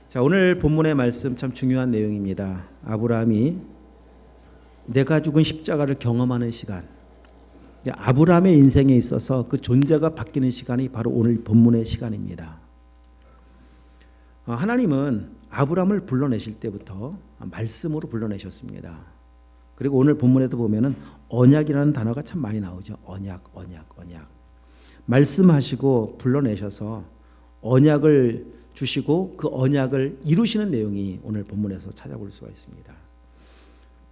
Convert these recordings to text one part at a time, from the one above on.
자, 오늘 본문의 말씀 참 중요한 내용입니다. 아브라함이 내가 죽은 십자가를 경험하는 시간. 아브라함의 인생에 있어서 그 존재가 바뀌는 시간이 바로 오늘 본문의 시간입니다. 하나님은 아브라함을 불러내실 때부터 말씀으로 불러내셨습니다. 그리고 오늘 본문에도 보면은 언약이라는 단어가 참 많이 나오죠. 언약. 말씀하시고 불러내셔서 언약을 주시고 그 언약을 이루시는 내용이 오늘 본문에서 찾아볼 수가 있습니다.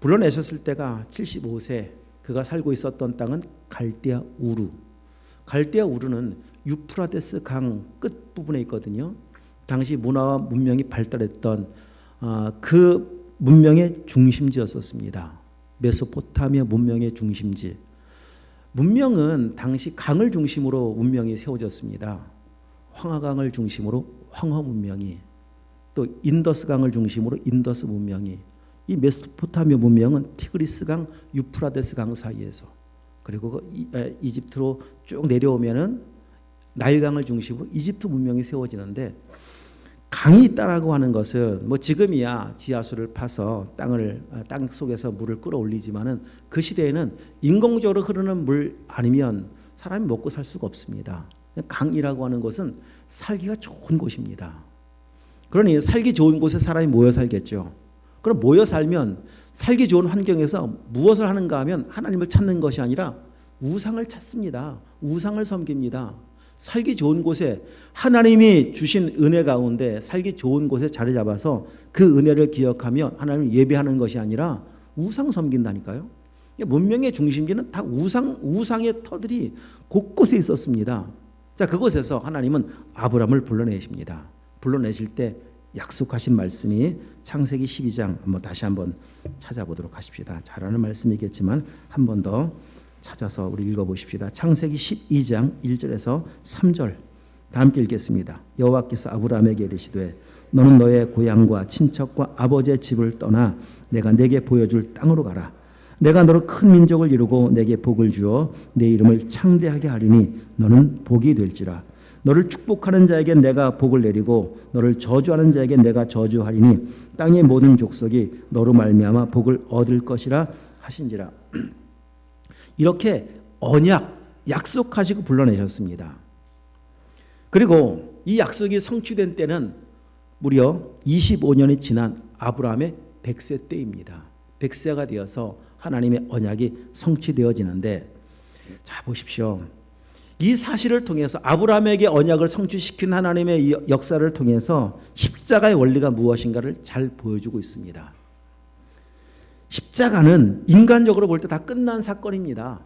불러내셨을 때가 75세, 그가 살고 있었던 땅은 갈대아 우르. 갈대아 우르는 유프라데스 강 끝부분에 있거든요. 당시 문화와 문명이 발달했던 그 문명의 중심지였었습니다. 메소포타미아 문명의 중심지. 문명은 당시 강을 중심으로 문명이 세워졌습니다. 황하강을 중심으로 황하 문명이, 또 인더스강을 중심으로 인더스 문명이, 이 메소포타미아 문명은 티그리스강, 유프라데스강 사이에서, 그리고 이집트로 쭉 내려오면은 나일강을 중심으로 이집트 문명이 세워지는데, 강이 있다라고 하는 것은 뭐 지금이야 지하수를 파서 땅 속에서 물을 끌어올리지만은 그 시대에는 인공적으로 흐르는 물 아니면 사람이 먹고 살 수가 없습니다. 강이라고 하는 것은 살기가 좋은 곳입니다. 그러니 살기 좋은 곳에 사람이 모여 살겠죠. 그럼 모여 살면 살기 좋은 환경에서 무엇을 하는가 하면 하나님을 찾는 것이 아니라 우상을 찾습니다. 우상을 섬깁니다. 살기 좋은 곳에 하나님이 주신 은혜 가운데 살기 좋은 곳에 자리 잡아서 그 은혜를 기억하며 하나님을 예배하는 것이 아니라 우상 섬긴다니까요. 문명의 중심지는 다 우상의 터들이 곳곳에 있었습니다. 자, 그곳에서 하나님은 아브라함을 불러내십니다. 불러내실 때 약속하신 말씀이 창세기 12장 다시 한번 찾아보도록 하십시다. 잘 아는 말씀이겠지만 한 번 더 찾아서 우리 읽어보십시다. 창세기 12장 1절에서 3절 다 함께 읽겠습니다. 여호와께서 아브라함에게 이르시되 너는 너의 고향과 친척과 아버지의 집을 떠나 내가 내게 보여줄 땅으로 가라. 내가 너로 큰 민족을 이루고 내게 복을 주어 내 이름을 창대하게 하리니 너는 복이 될지라. 너를 축복하는 자에게 내가 복을 내리고 너를 저주하는 자에게 내가 저주하리니 땅의 모든 족속이 너로 말미암아 복을 얻을 것이라 하신지라. 이렇게 약속하시고 불러내셨습니다. 그리고 이 약속이 성취된 때는 무려 25년이 지난 아브라함의 100세 때입니다. 100세가 되어서 하나님의 언약이 성취되어지는데, 자 보십시오. 이 사실을 통해서 아브라함에게 언약을 성취시킨 하나님의 역사를 통해서 십자가의 원리가 무엇인가를 잘 보여주고 있습니다. 십자가는 인간적으로 볼 때 다 끝난 사건입니다.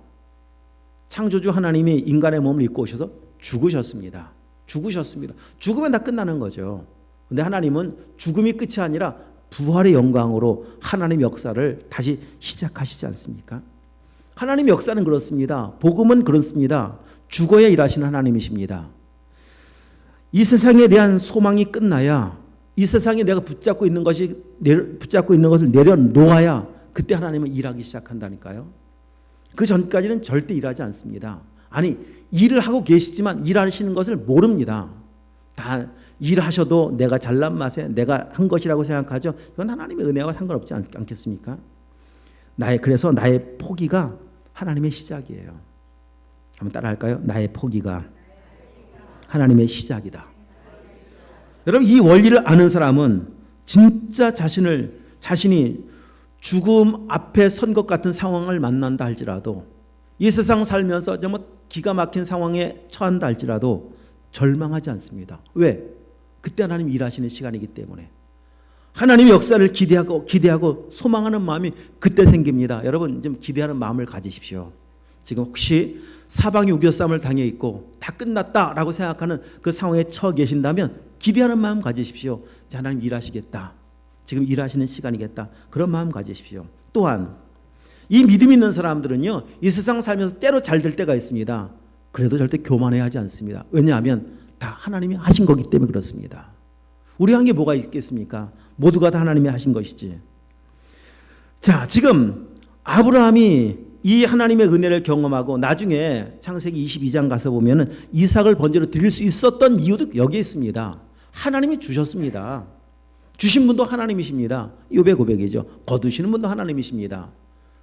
창조주 하나님이 인간의 몸을 입고 오셔서 죽으셨습니다. 죽으면 다 끝나는 거죠. 그런데 하나님은 죽음이 끝이 아니라 부활의 영광으로 하나님의 역사를 다시 시작하시지 않습니까? 하나님의 역사는 그렇습니다. 복음은 그렇습니다. 죽어야 일하시는 하나님이십니다. 이 세상에 대한 소망이 끝나야, 이 세상에 내가 붙잡고 있는 것을 내려놓아야 그때 하나님은 일하기 시작한다니까요. 그 전까지는 절대 일하지 않습니다. 아니, 일을 하고 계시지만 일하시는 것을 모릅니다. 다 일하셔도 내가 잘난 맛에 내가 한 것이라고 생각하죠. 이건 하나님의 은혜와 상관없지 않겠습니까? 그래서 나의 포기가 하나님의 시작이에요. 한번 따라할까요? 나의 포기가 하나님의 시작이다. 여러분, 이 원리를 아는 사람은 진짜 자신이 죽음 앞에 선 것 같은 상황을 만난다 할지라도, 이 세상 살면서 정말 기가 막힌 상황에 처한다 할지라도 절망하지 않습니다. 왜? 그때 하나님이 일하시는 시간이기 때문에. 하나님의 역사를 기대하고 소망하는 마음이 그때 생깁니다. 여러분, 좀 기대하는 마음을 가지십시오. 지금 혹시 사방이 우겨쌈을 당해 있고 다 끝났다라고 생각하는 그 상황에 처해 계신다면 기대하는 마음 가지십시오. 하나님 일하시겠다. 지금 일하시는 시간이겠다. 그런 마음 가지십시오. 또한 이 믿음 있는 사람들은요, 이 세상 살면서 때로 잘 될 때가 있습니다. 그래도 절대 교만해야 하지 않습니다. 왜냐하면 다 하나님이 하신 거기 때문에 그렇습니다. 우리 한 게 뭐가 있겠습니까? 모두가 다 하나님이 하신 것이지. 자, 지금 아브라함이 이 하나님의 은혜를 경험하고 나중에 창세기 22장 가서 보면은 이삭을 번제로 드릴 수 있었던 이유도 여기에 있습니다. 하나님이 주셨습니다. 주신 분도 하나님이십니다. 욥의 고백이죠. 거두시는 분도 하나님이십니다.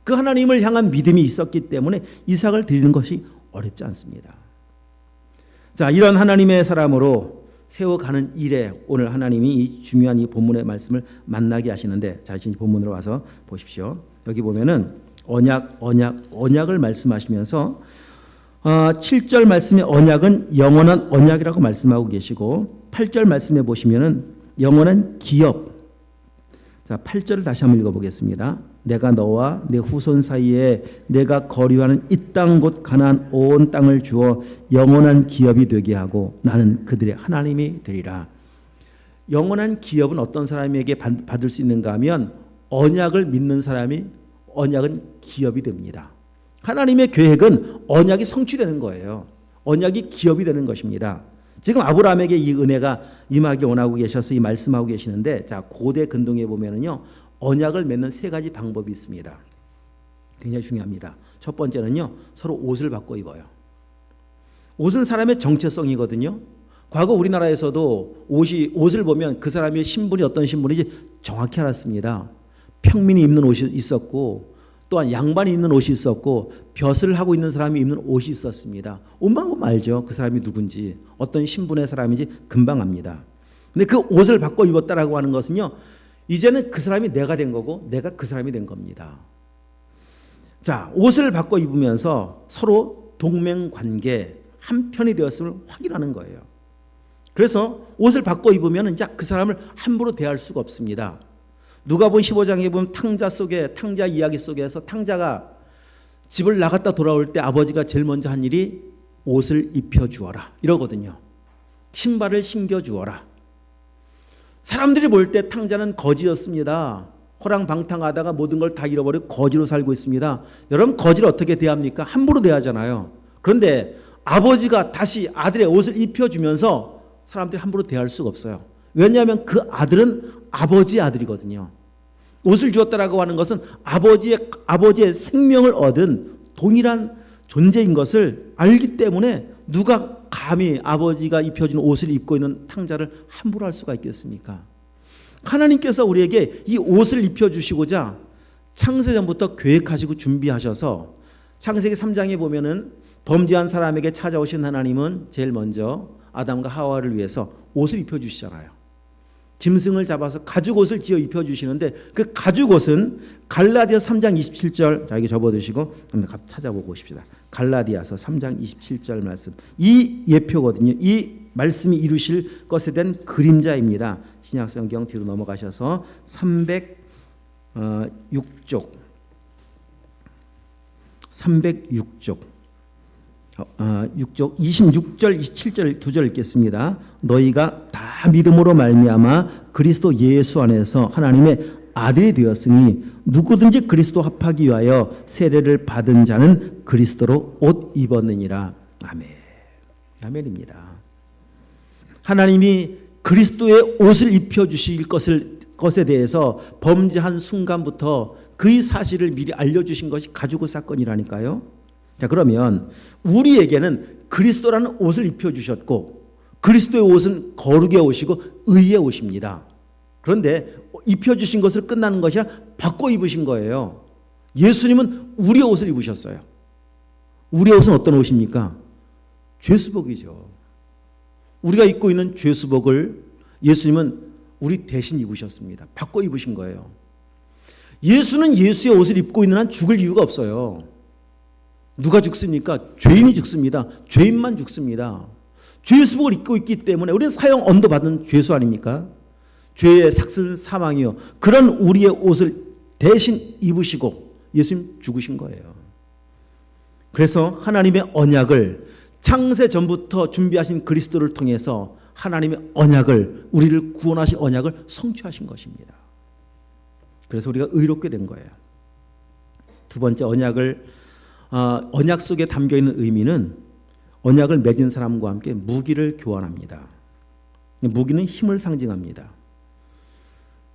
그 하나님을 향한 믿음이 있었기 때문에 이삭을 드리는 것이 어렵지 않습니다. 자, 이런 하나님의 사람으로 세워가는 일에 오늘 하나님이 이 중요한 이 본문의 말씀을 만나게 하시는데, 자, 이제 본문으로 와서 보십시오. 여기 보면은 언약을 말씀하시면서 7절 말씀의 언약은 영원한 언약이라고 말씀하고 계시고, 8절 말씀에 보시면은 영원한 기업. 자, 8절을 다시 한번 읽어보겠습니다. 내가 너와 내 후손 사이에 내가 거류하는 이 땅 곧 가나안 온 땅을 주어 영원한 기업이 되게 하고 나는 그들의 하나님이 되리라. 영원한 기업은 어떤 사람에게 받을 수 있는가 하면 언약을 믿는 사람이 언약은 기업이 됩니다. 하나님의 계획은 언약이 성취되는 거예요. 언약이 기업이 되는 것입니다. 지금 아브라함에게 이 은혜가 임하기 원하고 계셔서 이 말씀하고 계시는데, 자, 고대 근동에 보면은요 언약을 맺는 세 가지 방법이 있습니다. 굉장히 중요합니다. 첫 번째는요 서로 옷을 바꿔 입어요. 옷은 사람의 정체성이거든요. 과거 우리나라에서도 옷을 보면 그 사람의 신분이 어떤 신분인지 정확히 알았습니다. 평민이 입는 옷이 있었고, 또한 양반이 입는 옷이 있었고, 벼슬을 하고 있는 사람이 입는 옷이 있었습니다. 옷만 보면 알죠. 그 사람이 누군지, 어떤 신분의 사람인지 금방 압니다. 근데 그 옷을 바꿔 입었다라고 하는 것은요, 이제는 그 사람이 내가 된 거고 내가 그 사람이 된 겁니다. 자, 옷을 바꿔 입으면서 서로 동맹관계 한편이 되었음을 확인하는 거예요. 그래서 옷을 바꿔 입으면 이제 그 사람을 함부로 대할 수가 없습니다. 누가복음 15장에 보면 탕자 이야기 속에서 탕자가 집을 나갔다 돌아올 때 아버지가 제일 먼저 한 일이 옷을 입혀 주어라 이러거든요. 신발을 신겨 주어라. 사람들이 볼 때 탕자는 거지였습니다. 호랑방탕하다가 모든 걸 다 잃어버리고 거지로 살고 있습니다. 여러분, 거지를 어떻게 대합니까? 함부로 대하잖아요. 그런데 아버지가 다시 아들의 옷을 입혀주면서 사람들이 함부로 대할 수가 없어요. 왜냐하면 그 아들은 아버지의 아들이거든요. 옷을 주었다라고 하는 것은 아버지의 생명을 얻은 동일한 존재인 것을 알기 때문에 누가 감히 아버지가 입혀준 옷을 입고 있는 탕자를 함부로 할 수가 있겠습니까? 하나님께서 우리에게 이 옷을 입혀주시고자 창세전부터 계획하시고 준비하셔서 창세기 3장에 보면은 범죄한 사람에게 찾아오신 하나님은 제일 먼저 아담과 하와를 위해서 옷을 입혀주시잖아요. 짐승을 잡아서 가죽옷을 지어 입혀주시는데 그 가죽옷은 갈라디아서 3장 27절, 자, 여기 접어두시고 한번 찾아보고 오십시다. 갈라디아서 3장 27절 말씀. 이 예표거든요. 이 말씀이 이루실 것에 대한 그림자입니다. 신약성경 뒤로 넘어가셔서 306쪽 6쪽 26절 27절 두 절 읽겠습니다. 너희가 다 믿음으로 말미암아 그리스도 예수 안에서 하나님의 아들이 되었으니 누구든지 그리스도 합하기 위하여 세례를 받은 자는 그리스도로 옷 입었느니라. 아멘. 아멘입니다. 하나님이 그리스도의 옷을 입혀주실 것에 대해서 범죄한 순간부터 그 사실을 미리 알려주신 것이 가죽옷 사건이라니까요. 자, 그러면 우리에게는 그리스도라는 옷을 입혀주셨고, 그리스도의 옷은 거룩의 옷이고 의의 옷입니다. 그런데 입혀주신 것을 끝나는 것이 아니라 바꿔 입으신 거예요. 예수님은 우리의 옷을 입으셨어요. 우리의 옷은 어떤 옷입니까? 죄수복이죠. 우리가 입고 있는 죄수복을 예수님은 우리 대신 입으셨습니다. 바꿔 입으신 거예요. 예수는 예수의 옷을 입고 있는 한 죽을 이유가 없어요. 누가 죽습니까? 죄인이 죽습니다. 죄인만 죽습니다. 죄수복을 입고 있기 때문에 우리는 사형 언도 받은 죄수 아닙니까? 죄의 삭슨 사망이요. 그런 우리의 옷을 대신 입으시고 예수님 죽으신 거예요. 그래서 하나님의 언약을 창세 전부터 준비하신 그리스도를 통해서 하나님의 언약을, 우리를 구원하신 언약을 성취하신 것입니다. 그래서 우리가 의롭게 된 거예요. 두 번째, 언약 속에 담겨있는 의미는 언약을 맺은 사람과 함께 무기를 교환합니다. 무기는 힘을 상징합니다.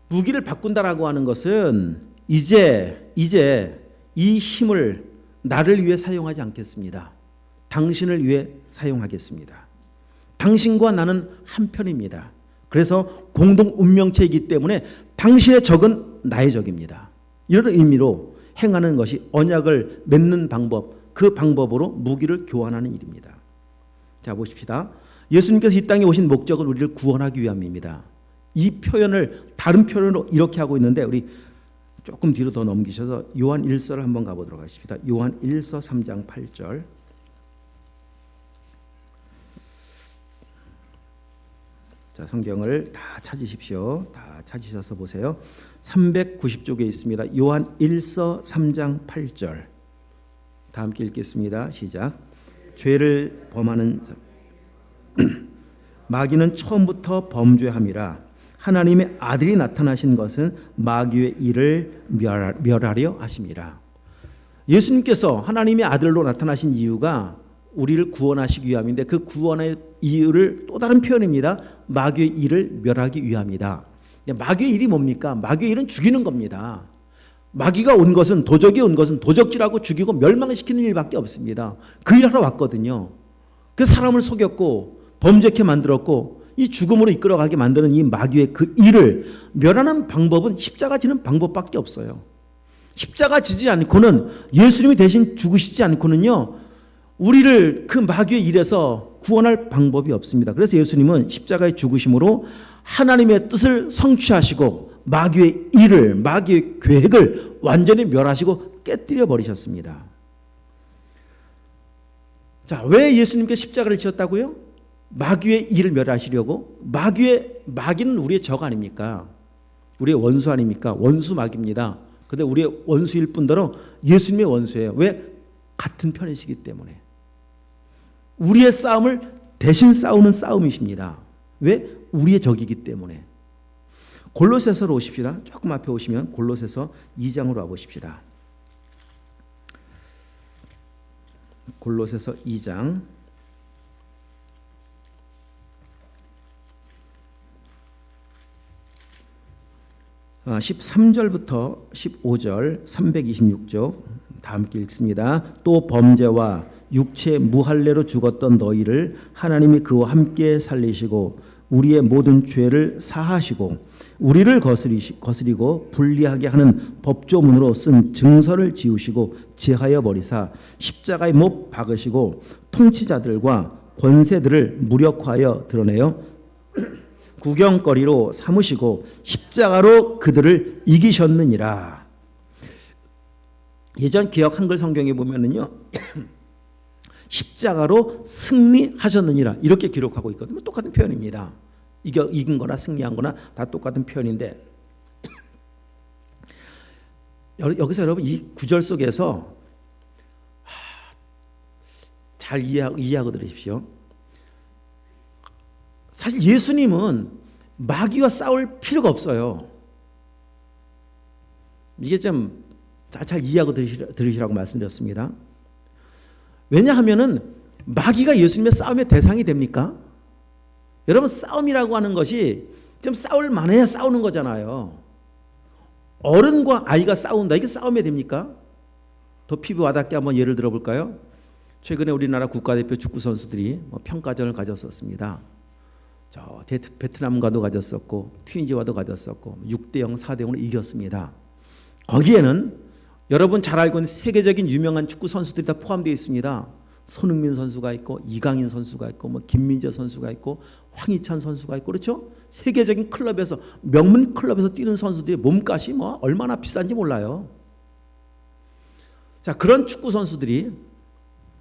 무기를 바꾼다라고 하는 것은 이제 이 힘을 나를 위해 사용하지 않겠습니다. 당신을 위해 사용하겠습니다. 당신과 나는 한편입니다. 그래서 공동 운명체이기 때문에 당신의 적은 나의 적입니다. 이런 의미로 행하는 것이 언약을 맺는 방법, 그 방법으로 무기를 교환하는 일입니다. 자, 보십시다. 예수님께서 이 땅에 오신 목적은 우리를 구원하기 위함입니다. 이 표현을 다른 표현으로 이렇게 하고 있는데 우리 조금 뒤로 더 넘기셔서 요한 1서를 한번 가보도록 하겠습니다. 요한 1서 3장 8절. 자, 성경을 다 찾으십시오. 다 찾으셔서 보세요. 390쪽에 있습니다. 요한 1서 3장 8절. 다 함께 읽겠습니다. 시작. 죄를 범하는 자 마귀는 처음부터 범죄함이라. 하나님의 아들이 나타나신 것은 마귀의 일을 멸하려 하심이라. 예수님께서 하나님의 아들로 나타나신 이유가 우리를 구원하시기 위함인데 그 구원의 이유를 또 다른 표현입니다. 마귀의 일을 멸하기 위함이다. 마귀의 일이 뭡니까? 마귀의 일은 죽이는 겁니다. 마귀가 온 것은, 도적이 온 것은 도적질하고 죽이고 멸망시키는 일밖에 없습니다. 그 일하러 왔거든요. 그 사람을 속였고 범죄케 만들었고 이 죽음으로 이끌어가게 만드는 이 마귀의 그 일을 멸하는 방법은 십자가 지는 방법밖에 없어요. 십자가 지지 않고는, 예수님이 대신 죽으시지 않고는요, 우리를 그 마귀의 일에서 구원할 방법이 없습니다. 그래서 예수님은 십자가의 죽으심으로 하나님의 뜻을 성취하시고 마귀의 일을, 마귀의 계획을 완전히 멸하시고 깨뜨려 버리셨습니다. 자, 왜 예수님께 십자가를 지었다고요? 마귀의 일을 멸하시려고. 마귀는 우리의 적 아닙니까? 우리의 원수 아닙니까? 원수 마귀입니다. 그런데 우리의 원수일 뿐더러 예수님의 원수예요. 왜? 같은 편이시기 때문에. 우리의 싸움을 대신 싸우는 싸움이십니다. 왜? 우리의 적이기 때문에. 골로새서로 오십시다. 조금 앞에 오시면 골로새서 2장으로 와보십시다. 골로새서 2장 13절부터 15절 326쪽 다 함께 읽습니다. 또 범죄와 육체 무할례로 죽었던 너희를 하나님이 그와 함께 살리시고 우리의 모든 죄를 사하시고 우리를 거스리고 불리하게 하는 법조문으로 쓴 증서를 지우시고 제하여 버리사 십자가에 못 박으시고 통치자들과 권세들을 무력화하여 드러내어 구경거리로 삼으시고 십자가로 그들을 이기셨느니라. 예전 개역 한글 성경에 보면은요 십자가로 승리하셨느니라 이렇게 기록하고 있거든요. 똑같은 표현입니다. 이긴 거나 승리한 거나 다 똑같은 표현인데 여기서 여러분 이 구절 속에서 잘 이해하고 들으십시오. 사실 예수님은 마귀와 싸울 필요가 없어요. 이게 좀 잘 이해하고 들으시라고 말씀드렸습니다. 왜냐하면은 마귀가 예수님의 싸움의 대상이 됩니까? 여러분 싸움이라고 하는 것이 좀 싸울 만해야 싸우는 거잖아요. 어른과 아이가 싸운다. 이게 싸움이 됩니까? 더 피부 와닿게 한번 예를 들어볼까요? 최근에 우리나라 국가대표 축구 선수들이 평가전을 가졌었습니다. 저 베트남과도 가졌었고 튀니지와도 가졌었고 6대0, 4대0으로 이겼습니다. 거기에는 여러분 잘 알고 있는 세계적인 유명한 축구 선수들이 다 포함되어 있습니다. 손흥민 선수가 있고 이강인 선수가 있고 김민재 선수가 있고 황희찬 선수가 있고 그렇죠? 세계적인 클럽에서 명문 클럽에서 뛰는 선수들의 몸값이 얼마나 비싼지 몰라요. 자, 그런 축구 선수들이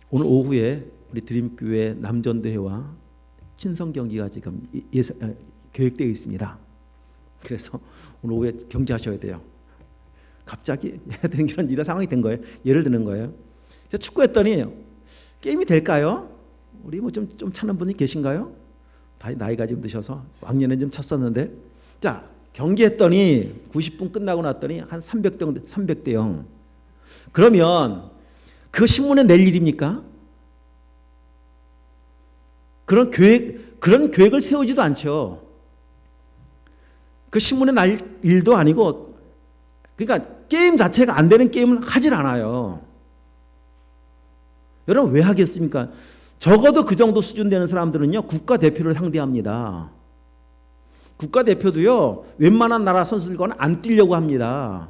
오늘 오후에 우리 드림교회 남전대회와 친선 경기가 지금 계획되어 있습니다. 그래서 오늘 오후에 경기하셔야 돼요. 갑자기 이런 상황이 된 거예요. 예를 드는 거예요. 축구했더니 게임이 될까요? 우리 좀 차는 분이 계신가요? 다 나이가 좀 드셔서 왕년에 좀 찼었는데 자 경기했더니 90분 끝나고 났더니 한 300대 0 그러면 그 신문에 낼 일입니까? 그런 계획을 세우지도 않죠. 그 신문에 날 일도 아니고 그러니까 게임 자체가 안 되는 게임을 하질 않아요. 여러분 왜 하겠습니까? 적어도 그 정도 수준 되는 사람들은요 국가대표를 상대합니다. 국가대표도요, 웬만한 나라 선수들과는 안 뛰려고 합니다.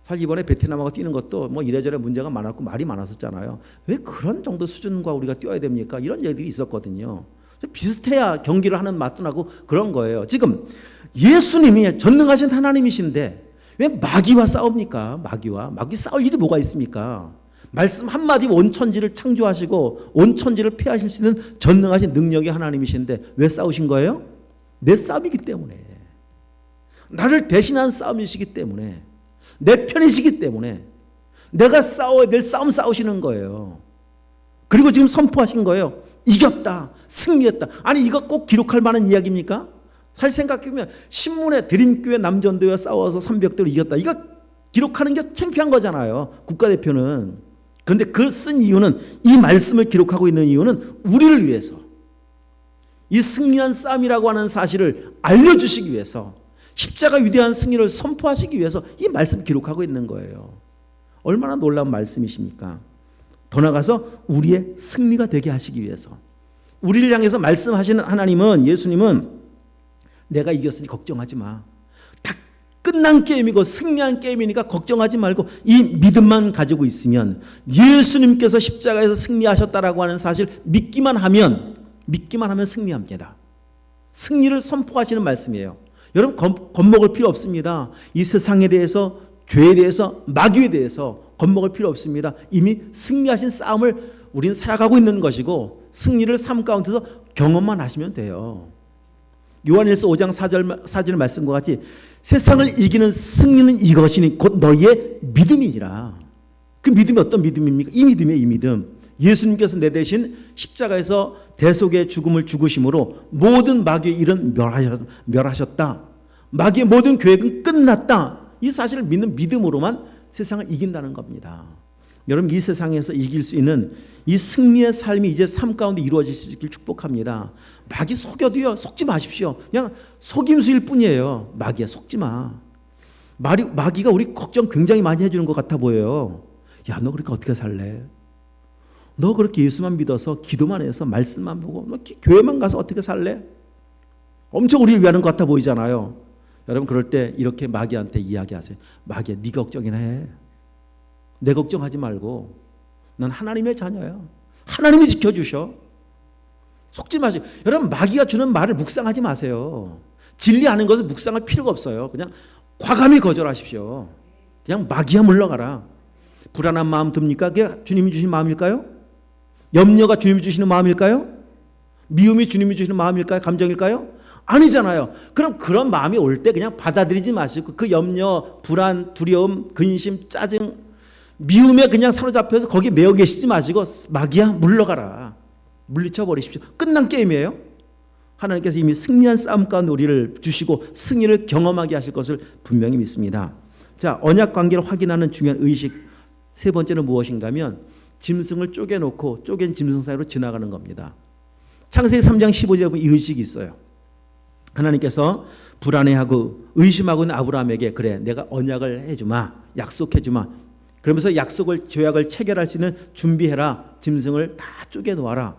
사실 이번에 베트남하고 뛰는 것도 뭐 이래저래 문제가 많았고 말이 많았었잖아요. 왜 그런 정도 수준과 우리가 뛰어야 됩니까? 이런 얘기들이 있었거든요. 비슷해야 경기를 하는 맛도 나고 그런 거예요. 지금 예수님이 전능하신 하나님이신데 왜 마귀와 싸웁니까? 마귀 싸울 일이 뭐가 있습니까? 말씀 한마디 온 천지를 창조하시고 온 천지를 폐하실 수 있는 전능하신 능력의 하나님이신데 왜 싸우신 거예요? 내 싸움이기 때문에, 나를 대신한 싸움이시기 때문에, 내 편이시기 때문에 내가 싸워야 될 싸움 싸우시는 거예요. 그리고 지금 선포하신 거예요. 이겼다, 승리했다. 아니 이거 꼭 기록할 만한 이야기입니까? 사실 생각해보면 신문에 드림교회 남전도와 싸워서 300대로 이겼다, 이거 기록하는 게 창피한 거잖아요, 국가대표는. 그런데 그 쓴 이유는, 이 말씀을 기록하고 있는 이유는 우리를 위해서, 이 승리한 싸움이라고 하는 사실을 알려주시기 위해서, 십자가 위대한 승리를 선포하시기 위해서 이 말씀을 기록하고 있는 거예요. 얼마나 놀라운 말씀이십니까? 더 나아가서 우리의 승리가 되게 하시기 위해서, 우리를 향해서 말씀하시는 하나님은, 예수님은 내가 이겼으니 걱정하지 마. 다 끝난 게임이고 승리한 게임이니까 걱정하지 말고 이 믿음만 가지고 있으면, 예수님께서 십자가에서 승리하셨다라고 하는 사실 믿기만 하면 승리합니다. 승리를 선포하시는 말씀이에요. 여러분 겁먹을 필요 없습니다. 이 세상에 대해서, 죄에 대해서, 마귀에 대해서 겁먹을 필요 없습니다. 이미 승리하신 싸움을 우리는 살아가고 있는 것이고, 승리를 삶 가운데서 경험만 하시면 돼요. 요한일서 5장 4절 말씀과 같이 세상을 이기는 승리는 이것이니 곧 너희의 믿음이니라. 그 믿음이 어떤 믿음입니까? 이 믿음이에요. 이 믿음. 예수님께서 내 대신 십자가에서 대속의 죽음을 죽으심으로 모든 마귀의 일은 멸하셨다. 마귀의 모든 계획은 끝났다. 이 사실을 믿는 믿음으로만 세상을 이긴다는 겁니다. 여러분 이 세상에서 이길 수 있는 이 승리의 삶이 이제 삶 가운데 이루어질 수 있길 축복합니다. 마귀 속여도요, 속지 마십시오. 그냥 속임수일 뿐이에요. 마귀야, 속지 마. 마귀가 우리 걱정 굉장히 많이 해주는 것 같아 보여요. 야, 너 그렇게 어떻게 살래? 너 그렇게 예수만 믿어서 기도만 해서 말씀만 보고 너 교회만 가서 어떻게 살래? 엄청 우리를 위하는 것 같아 보이잖아요. 여러분 그럴 때 이렇게 마귀한테 이야기하세요. 마귀야, 네 걱정이나 해. 내 걱정하지 말고 난 하나님의 자녀야. 하나님이 지켜주셔. 속지 마세요. 여러분 마귀가 주는 말을 묵상하지 마세요. 진리하는 것을 묵상할 필요가 없어요. 그냥 과감히 거절하십시오. 그냥 마귀야 물러가라. 불안한 마음 듭니까? 그게 주님이 주신 마음일까요? 염려가 주님이 주시는 마음일까요? 미움이 주님이 주시는 마음일까요? 감정일까요? 아니잖아요. 그럼 그런 마음이 올 때 그냥 받아들이지 마시고 그 염려, 불안, 두려움, 근심, 짜증, 미움에 그냥 사로잡혀서 거기에 매여 계시지 마시고 마귀야 물러가라. 물리쳐 버리십시오. 끝난 게임이에요. 하나님께서 이미 승리한 싸움 가운데 우리를 주시고 승리를 경험하게 하실 것을 분명히 믿습니다. 자, 언약 관계를 확인하는 중요한 의식 세 번째는 무엇인가 하면 짐승을 쪼개놓고 쪼갠 짐승 사이로 지나가는 겁니다. 창세기 3장 15절에 보면 이 의식이 있어요. 하나님께서 불안해하고 의심하고 있는 아브라함에게 그래 내가 언약을 해주마, 약속해주마, 그러면서 조약을 체결할 수 있는 준비해라, 짐승을 다 쪼개놓아라.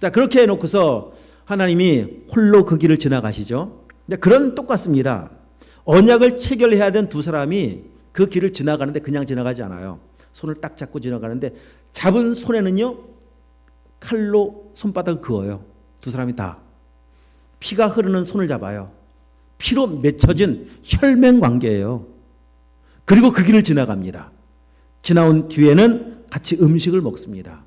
자, 그렇게 해놓고서 하나님이 홀로 그 길을 지나가시죠. 그런 똑같습니다. 언약을 체결해야 된 두 사람이 그 길을 지나가는데 그냥 지나가지 않아요. 손을 딱 잡고 지나가는데 잡은 손에는요 칼로 손바닥을 그어요. 두 사람이 다 피가 흐르는 손을 잡아요. 피로 맺혀진 혈맹 관계예요. 그리고 그 길을 지나갑니다. 지나온 뒤에는 같이 음식을 먹습니다.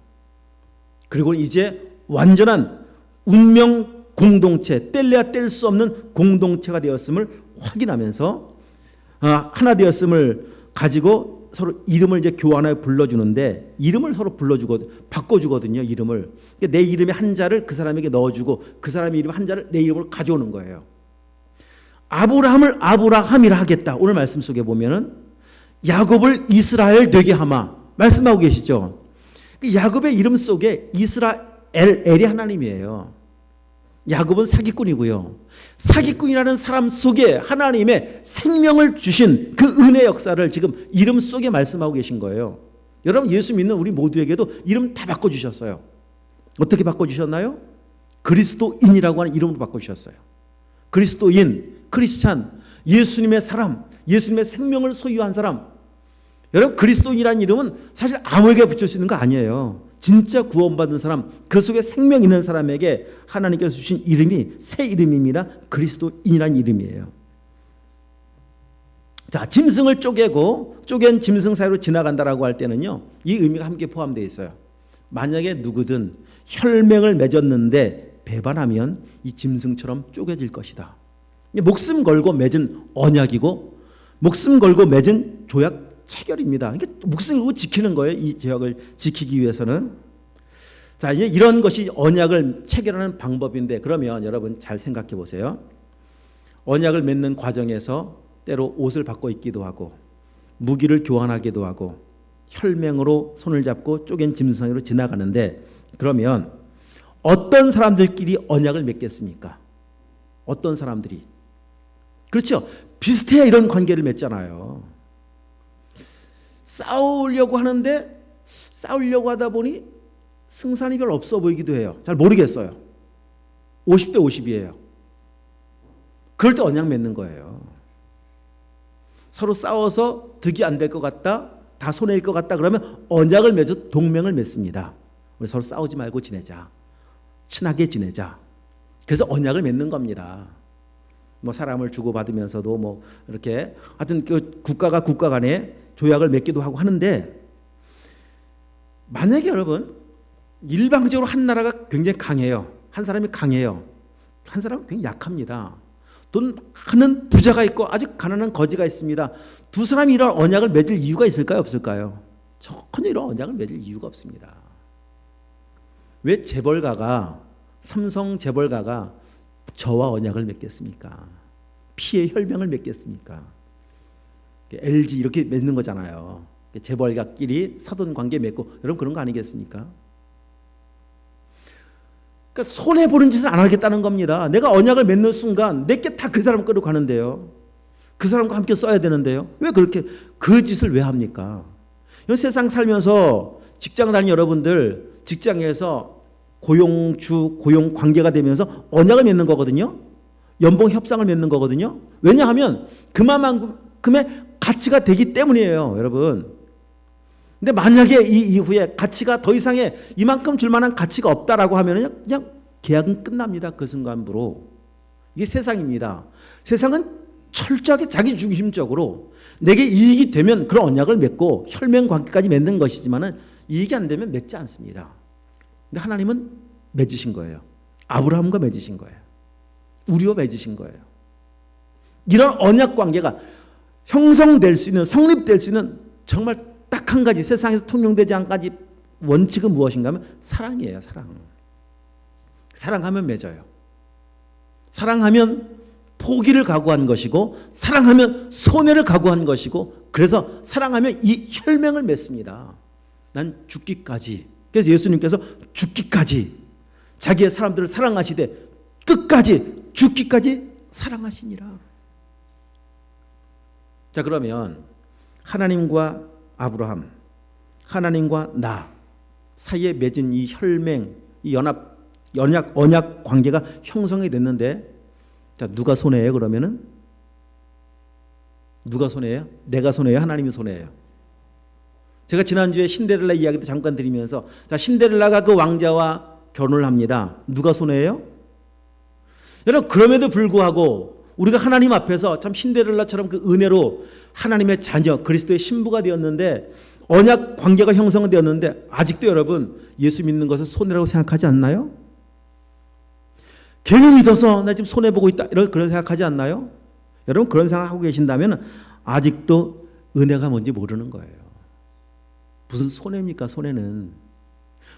그리고 이제 완전한 운명 공동체, 뗄래야 뗄 수 없는 공동체가 되었음을 확인하면서 하나 되었음을 가지고 서로 이름을 이제 교환하여 불러주는데, 이름을 서로 바꿔주거든요. 이름을. 내 이름의 한자를 그 사람에게 넣어주고 그 사람의 이름 한자를 내 이름으로 가져오는 거예요. 아브라함을 아브라함이라 하겠다. 오늘 말씀 속에 보면은 야곱을 이스라엘 되게 하마 말씀하고 계시죠. 야곱의 이름 속에 엘이 하나님이에요. 야곱은 사기꾼이고요. 사기꾼이라는 사람 속에 하나님의 생명을 주신 그 은혜 역사를 지금 이름 속에 말씀하고 계신 거예요. 여러분 예수 믿는 우리 모두에게도 이름 다 바꿔주셨어요. 어떻게 바꿔주셨나요? 그리스도인이라고 하는 이름으로 바꿔주셨어요. 그리스도인, 크리스찬, 예수님의 사람, 예수님의 생명을 소유한 사람. 여러분, 그리스도인이라는 이름은 사실 아무에게 붙일 수 있는 거 아니에요. 진짜 구원받은 사람, 그 속에 생명 있는 사람에게 하나님께서 주신 이름이 새 이름입니다. 그리스도인이라는 이름이에요. 자, 짐승을 쪼갠 짐승 사이로 지나간다라고 할 때는요, 이 의미가 함께 포함되어 있어요. 만약에 누구든 혈맹을 맺었는데 배반하면 이 짐승처럼 쪼개질 것이다. 목숨 걸고 맺은 언약이고 목숨 걸고 맺은 조약 체결입니다. 그러니까 목숨 걸고 지키는 거예요. 이 조약을 지키기 위해서는. 자, 이제 이런 것이 언약을 체결하는 방법인데, 그러면 여러분 잘 생각해 보세요. 언약을 맺는 과정에서 때로 옷을 바꿔 입기도 하고 무기를 교환하기도 하고 혈맹으로 손을 잡고 쪼갠 짐승으로 지나가는데, 그러면 어떤 사람들끼리 언약을 맺겠습니까? 어떤 사람들이? 그렇죠. 비슷해야 이런 관계를 맺잖아요. 싸우려고 하는데 싸우려고 하다 보니 승산이 별로 없어 보이기도 해요. 잘 모르겠어요. 50대 50이에요. 그럴 때 언약 맺는 거예요. 서로 싸워서 득이 안 될 것 같다, 다 손해일 것 같다 그러면 언약을 맺어 동맹을 맺습니다. 우리 서로 싸우지 말고 지내자, 친하게 지내자. 그래서 언약을 맺는 겁니다. 뭐 사람을 주고받으면서도 뭐 이렇게 하여튼 그 국가가 국가 간에 조약을 맺기도 하고 하는데, 만약에 여러분 일방적으로 한 나라가 굉장히 강해요. 한 사람이 강해요. 한 사람은 굉장히 약합니다. 돈 많은 부자가 있고 아주 가난한 거지가 있습니다. 두 사람이 이런 언약을 맺을 이유가 있을까요? 없을까요? 전혀 이런 언약을 맺을 이유가 없습니다. 왜 재벌가가, 삼성 재벌가가 저와 언약을 맺겠습니까? 피의 혈맹을 맺겠습니까? LG 이렇게 맺는 거잖아요. 재벌가끼리 사돈 관계 맺고, 여러분 그런 거 아니겠습니까? 그러니까 손해보는 짓을 안 하겠다는 겁니다. 내가 언약을 맺는 순간 내게 다 그 사람 끌고 가는데요. 그 사람과 함께 써야 되는데요. 왜 그렇게 그 짓을 왜 합니까? 세상 살면서 직장 다니는 여러분들, 직장에서 고용주, 고용 관계가 되면서 언약을 맺는 거거든요. 연봉 협상을 맺는 거거든요. 왜냐하면 그만큼의 가치가 되기 때문이에요, 여러분. 근데 만약에 이 이후에 가치가 더 이상의 이만큼 줄 만한 가치가 없다라고 하면 그냥 계약은 끝납니다. 그 순간부로. 이게 세상입니다. 세상은 철저하게 자기 중심적으로 내게 이익이 되면 그런 언약을 맺고 혈맹 관계까지 맺는 것이지만은 이익이 안 되면 맺지 않습니다. 근데 하나님은 맺으신 거예요. 아브라함과 맺으신 거예요. 우리와 맺으신 거예요. 이런 언약 관계가 형성될 수 있는, 성립될 수 있는 정말 딱 한 가지, 세상에서 통용되지 않은 가지 원칙은 무엇인가 하면 사랑이에요. 사랑. 사랑하면 맺어요. 사랑하면 포기를 각오한 것이고, 사랑하면 손해를 각오한 것이고, 그래서 사랑하면 이 혈맹을 맺습니다. 난 죽기까지. 그래서 예수님께서 죽기까지 자기의 사람들을 사랑하시되 끝까지 죽기까지 사랑하시니라. 자, 그러면 하나님과 아브라함, 하나님과 나 사이에 맺은 이 혈맹, 이 언약 관계가 형성이 됐는데, 자, 누가 손해예요? 그러면은 누가 손해예요? 내가 손해예요? 하나님이 손해예요? 제가 지난주에 신데렐라 이야기도 잠깐 드리면서, 자, 신데렐라가 그 왕자와 결혼을 합니다. 누가 손해예요? 여러분, 그럼에도 불구하고 우리가 하나님 앞에서 참 신데렐라처럼 그 은혜로 하나님의 자녀, 그리스도의 신부가 되었는데, 언약 관계가 형성되었는데, 아직도 여러분 예수 믿는 것을 손해라고 생각하지 않나요? 괜히 믿어서 나 지금 손해보고 있다, 그런 생각하지 않나요? 여러분 그런 생각하고 계신다면 아직도 은혜가 뭔지 모르는 거예요. 무슨 손해입니까? 손해는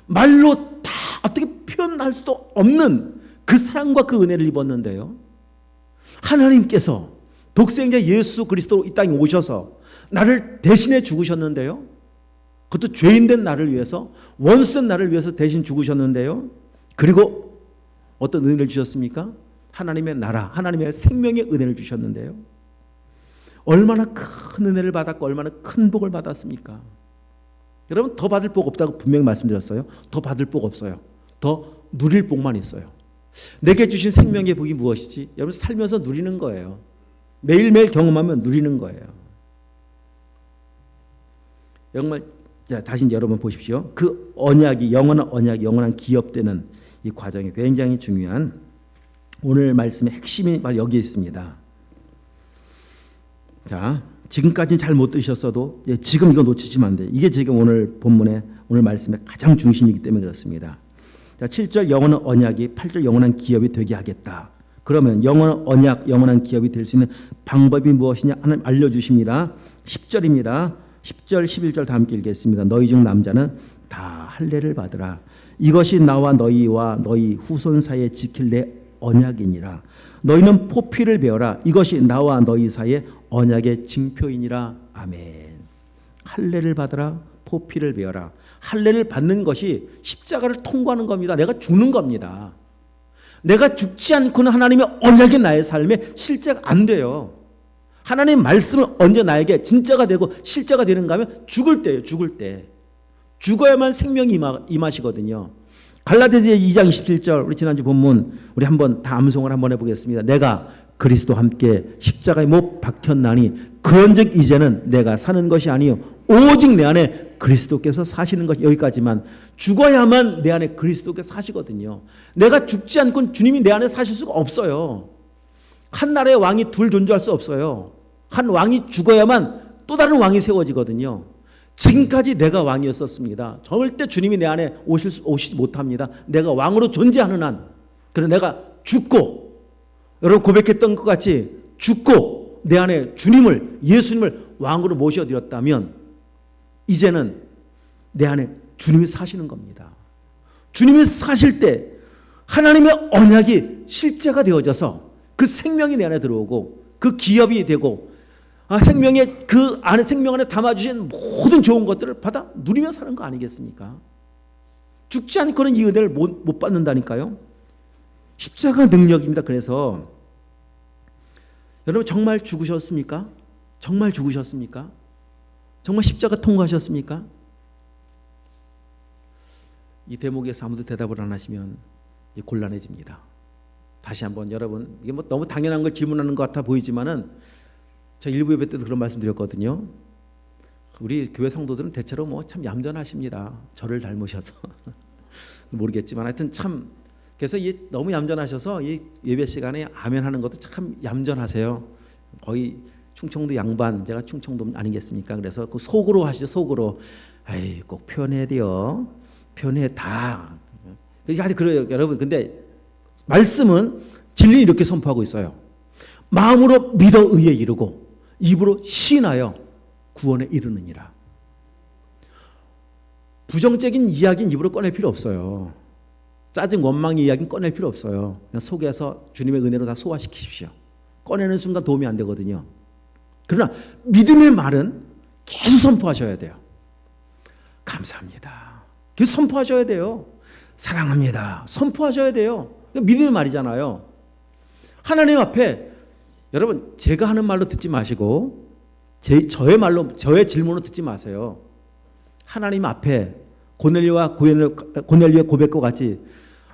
말로 다 어떻게 표현할 수도 없는 그 사랑과 그 은혜를 입었는데요, 하나님께서 독생자 예수 그리스도 이 땅에 오셔서 나를 대신해 죽으셨는데요, 그것도 죄인된 나를 위해서, 원수된 나를 위해서 대신 죽으셨는데요, 그리고 어떤 은혜를 주셨습니까? 하나님의 나라, 하나님의 생명의 은혜를 주셨는데요, 얼마나 큰 은혜를 받았고 얼마나 큰 복을 받았습니까? 여러분, 더 받을 복 없다고 분명히 말씀드렸어요. 더 받을 복 없어요. 더 누릴 복만 있어요. 내게 주신 생명의 복이 무엇이지? 여러분 살면서 누리는 거예요. 매일매일 경험하면 누리는 거예요. 정말 자, 다시 여러분 보십시오. 그 언약이 영원한 언약, 영원한 기업되는 이 과정이 굉장히 중요한 오늘 말씀의 핵심이 바로 여기에 있습니다. 자, 지금까지는 잘 못 들으셨어도 지금 이거 놓치시면 안 돼요. 이게 지금 오늘 본문의 오늘 말씀의 가장 중심이기 때문에 그렇습니다. 자, 7절 영원한 언약이 8절 영원한 기업이 되게 하겠다. 그러면 영원한 언약, 영원한 기업이 될 수 있는 방법이 무엇이냐 하나님 알려주십니다. 10절입니다. 10절, 11절 다 함께 읽겠습니다. 너희 중 남자는 다 할례를 받으라. 이것이 나와 너희와 너희 후손 사이에 지킬 내 언약이니라. 너희는 포피를 베어라. 이것이 나와 너희 사이에 언약의 징표이니라. 아멘. 할례를 받으라. 포피를 베어라. 할례를 받는 것이 십자가를 통과하는 겁니다. 내가 죽는 겁니다. 내가 죽지 않고는 하나님의 언약이 나의 삶에 실제가 안 돼요. 하나님 말씀은 언제 나에게 진짜가 되고 실제가 되는가 하면 죽을 때예요. 죽을 때. 죽어야만 생명이 임하시거든요. 갈라디아서 2장 27절 우리 지난주 본문 우리 한번 다 암송을 한번 해보겠습니다. 내가 그리스도와 함께 십자가에 못 박혔나니 그런즉 이제는 내가 사는 것이 아니요 오직 내 안에 그리스도께서 사시는 것. 여기까지만. 죽어야만 내 안에 그리스도께서 사시거든요. 내가 죽지 않고는 주님이 내 안에 사실 수가 없어요. 한 나라의 왕이 둘 존재할 수 없어요. 한 왕이 죽어야만 또 다른 왕이 세워지거든요. 지금까지 내가 왕이었었습니다. 절대 주님이 내 안에 오시지 못합니다. 내가 왕으로 존재하는 한. 그래서 내가 죽고 여러분 고백했던 것 같이 죽고 내 안에 주님을 예수님을 왕으로 모셔드렸다면 이제는 내 안에 주님이 사시는 겁니다. 주님이 사실 때 하나님의 언약이 실제가 되어져서 그 생명이 내 안에 들어오고 그 기업이 되고 생명의 그 안에 생명 안에 담아주신 모든 좋은 것들을 받아 누리며 사는 거 아니겠습니까? 죽지 않고는 이 은혜를 못 받는다니까요. 십자가 능력입니다. 그래서 여러분 정말 죽으셨습니까? 정말 죽으셨습니까? 정말 십자가 통과하셨습니까? 이 대목에서 아무도 대답을 안 하시면 이제 곤란해집니다. 다시 한번 여러분 이게 뭐 너무 당연한 걸 질문하는 것 같아 보이지만은 저 일부 예배 때도 그런 말씀 드렸거든요. 우리 교회 성도들은 대체로 뭐 참 얌전하십니다. 저를 닮으셔서 모르겠지만 하여튼 참 그래서 너무 얌전하셔서 이 예배 시간에 아멘 하는 것도 참 얌전하세요. 거의 충청도 양반, 제가 충청도 아니겠습니까? 그래서 그 속으로 하시죠. 속으로. 에이, 꼭 표현해야 돼요. 표현해 다. 그래요, 여러분. 근데 말씀은 진리를 이렇게 선포하고 있어요. 마음으로 믿어 의에 이르고 입으로 시인하여 구원에 이르느니라. 부정적인 이야기는 입으로 꺼낼 필요 없어요. 짜증 원망의 이야기는 꺼낼 필요 없어요. 그냥 속에서 주님의 은혜로 다 소화시키십시오. 꺼내는 순간 도움이 안 되거든요. 그러나 믿음의 말은 계속 선포하셔야 돼요. 감사합니다. 계속 선포하셔야 돼요. 사랑합니다. 선포하셔야 돼요. 믿음의 말이잖아요. 하나님 앞에 여러분 제가 하는 말로 듣지 마시고 저의 말로 저의 질문으로 듣지 마세요. 하나님 앞에 고넬료의 고백과 같이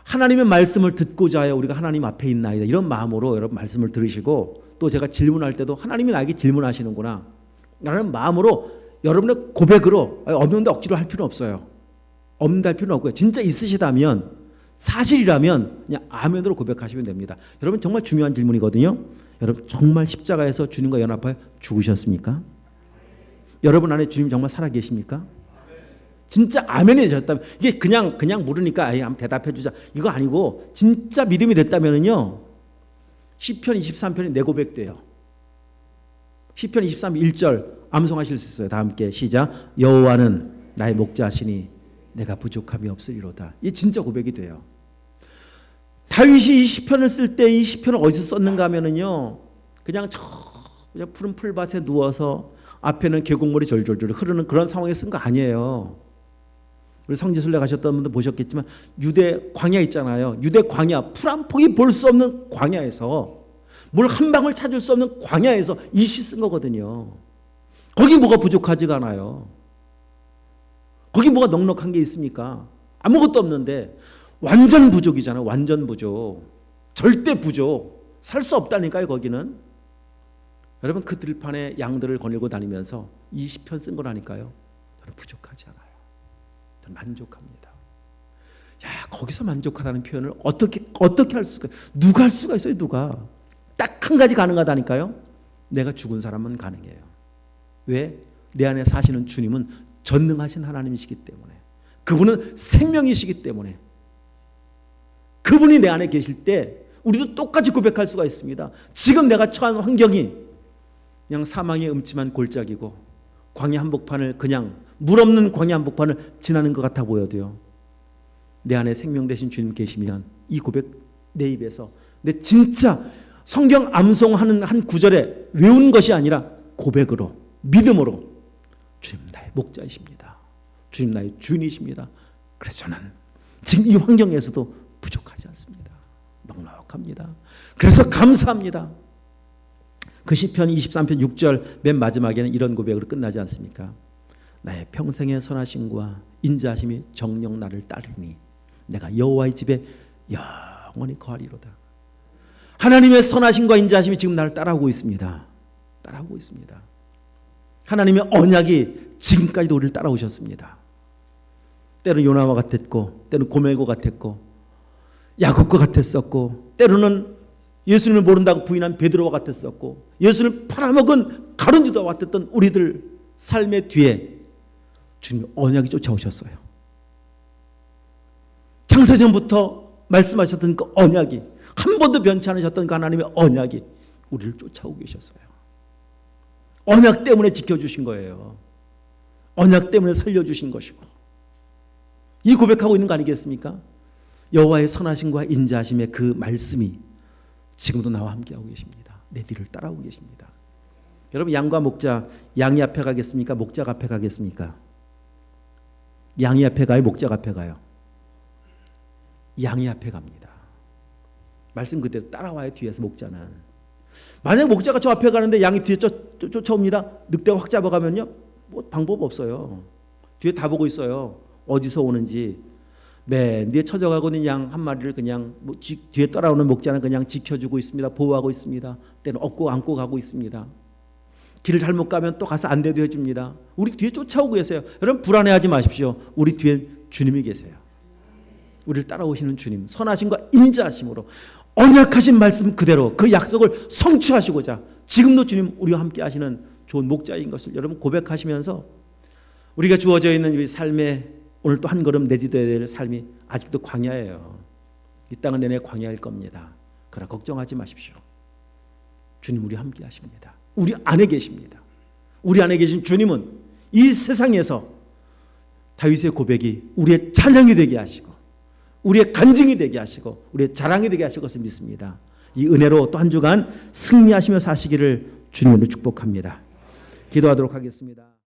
하나님의 말씀을 듣고자 하여 우리가 하나님 앞에 있나이다. 이런 마음으로 여러분 말씀을 들으시고 또 제가 질문할 때도 하나님이 나에게 질문하시는구나 라는 마음으로 여러분의 고백으로 없는데 억지로 할 필요는 없어요. 없는데 할 필요는 없고요. 진짜 있으시다면 사실이라면 그냥 아멘으로 고백하시면 됩니다. 여러분 정말 중요한 질문이거든요. 여러분 정말 십자가에서 주님과 연합하여 죽으셨습니까? 여러분 안에 주님 정말 살아계십니까? 진짜 아멘이 되셨다면 이게 그냥 물으니까 한번 대답해 주자 이거 아니고 진짜 믿음이 됐다면은요 시편 23편이 내 고백돼요. 시편 23편 1절 암송하실 수 있어요. 다 함께 시작. 여호와는 나의 목자시니 내가 부족함이 없으리로다. 이게 진짜 고백이 돼요. 다윗이 이 시편을 쓸 때 이 시편을 어디서 썼는가 하면은요 그냥 푸른 풀밭에 누워서 앞에는 계곡물이 졸졸졸 흐르는 그런 상황에 쓴 거 아니에요. 우리 성지순례 가셨던 분들 보셨겠지만 유대 광야 있잖아요. 유대 광야 풀 한 폭이 볼 수 없는 광야에서 물 한 방울 찾을 수 없는 광야에서 이 시 쓴 거거든요. 거기 뭐가 부족하지가 않아요. 거기 뭐가 넉넉한 게 있습니까? 아무것도 없는데 완전 부족이잖아요. 완전 부족. 절대 부족. 살 수 없다니까요, 거기는. 여러분, 그 들판에 양들을 거닐고 다니면서 20편 쓴 거라니까요. 저는 부족하지 않아요. 저는 만족합니다. 야, 거기서 만족하다는 표현을 어떻게 할 수가, 누가 할 수가 있어요, 누가. 딱 한 가지 가능하다니까요. 내가 죽은 사람은 가능해요. 왜? 내 안에 사시는 주님은 전능하신 하나님이시기 때문에, 그분은 생명이시기 때문에, 그분이 내 안에 계실 때 우리도 똑같이 고백할 수가 있습니다. 지금 내가 처한 환경이 그냥 사망의 음침한 골짜기고 광야 한복판을, 그냥 물 없는 광야 한복판을 지나는 것 같아 보여도요, 내 안에 생명 되신 주님 계시면 이 고백 내 입에서, 내 진짜 성경 암송하는 한 구절에 외운 것이 아니라 고백으로, 믿음으로, 주님 나의 목자이십니다. 주님 나의 주인이십니다. 그래서 저는 지금 이 환경에서도 부족하지 않습니다. 넉넉합니다. 그래서 감사합니다. 그 시편 23편 6절 맨 마지막에는 이런 고백으로 끝나지 않습니까? 나의 평생의 선하심과 인자하심이 정녕 나를 따르니 내가 여호와의 집에 영원히 거하리로다. 하나님의 선하심과 인자하심이 지금 나를 따라오고 있습니다. 따라오고 있습니다. 하나님의 언약이 지금까지도 우리를 따라오셨습니다. 때로는 요나와 같았고, 때로는 고멜과 같았고, 야곱과 같았었고, 때로는 예수님을 모른다고 부인한 베드로와 같았었고, 예수를 팔아먹은 가룟 유다와 같았던 우리들 삶의 뒤에 주님 언약이 쫓아오셨어요. 창세전부터 말씀하셨던 그 언약이, 한 번도 변치 않으셨던 그 하나님의 언약이 우리를 쫓아오고 계셨어요. 언약 때문에 지켜주신 거예요. 언약 때문에 살려주신 것이고, 이 고백하고 있는 거 아니겠습니까? 여호와의 선하심과 인자하심의 그 말씀이 지금도 나와 함께하고 계십니다. 내 뒤를 따라오고 계십니다. 여러분, 양과 목자, 양이 앞에 가겠습니까? 목자가 앞에 가겠습니까? 양이 앞에 가요? 목자가 앞에 가요? 양이 앞에 갑니다. 말씀 그대로 따라와요. 뒤에서 목자는. 만약 목자가 저 앞에 가는데 양이 뒤에 쫓아옵니다. 늑대가 확 잡아가면요, 뭐 방법 없어요. 뒤에 다 보고 있어요. 어디서 오는지. 맨 뒤에 쳐져가고 있는 양 한 마리를 그냥 뒤에 따라오는 목자는 그냥 지켜주고 있습니다. 보호하고 있습니다. 때는 업고 안고 가고 있습니다. 길을 잘못 가면 또 가서 안내도 해줍니다. 우리 뒤에 쫓아오고 계세요. 여러분, 불안해하지 마십시오. 우리 뒤에 주님이 계세요. 우리를 따라오시는 주님, 선하심과 인자하심으로 언약하신 말씀 그대로 그 약속을 성취하시고자 지금도 주님 우리와 함께 하시는 좋은 목자인 것을 여러분 고백하시면서, 우리가 주어져 있는 우리 삶에 오늘 또 한 걸음 내딛어야 될 삶이 아직도 광야예요. 이 땅은 내내 광야일 겁니다. 그러나 걱정하지 마십시오. 주님 우리와 함께 하십니다. 우리 안에 계십니다. 우리 안에 계신 주님은 이 세상에서 다윗의 고백이 우리의 찬양이 되게 하시고, 우리의 간증이 되게 하시고, 우리의 자랑이 되게 하실 것을 믿습니다. 이 은혜로 또 한 주간 승리하시며 사시기를 주님으로 축복합니다. 기도하도록 하겠습니다.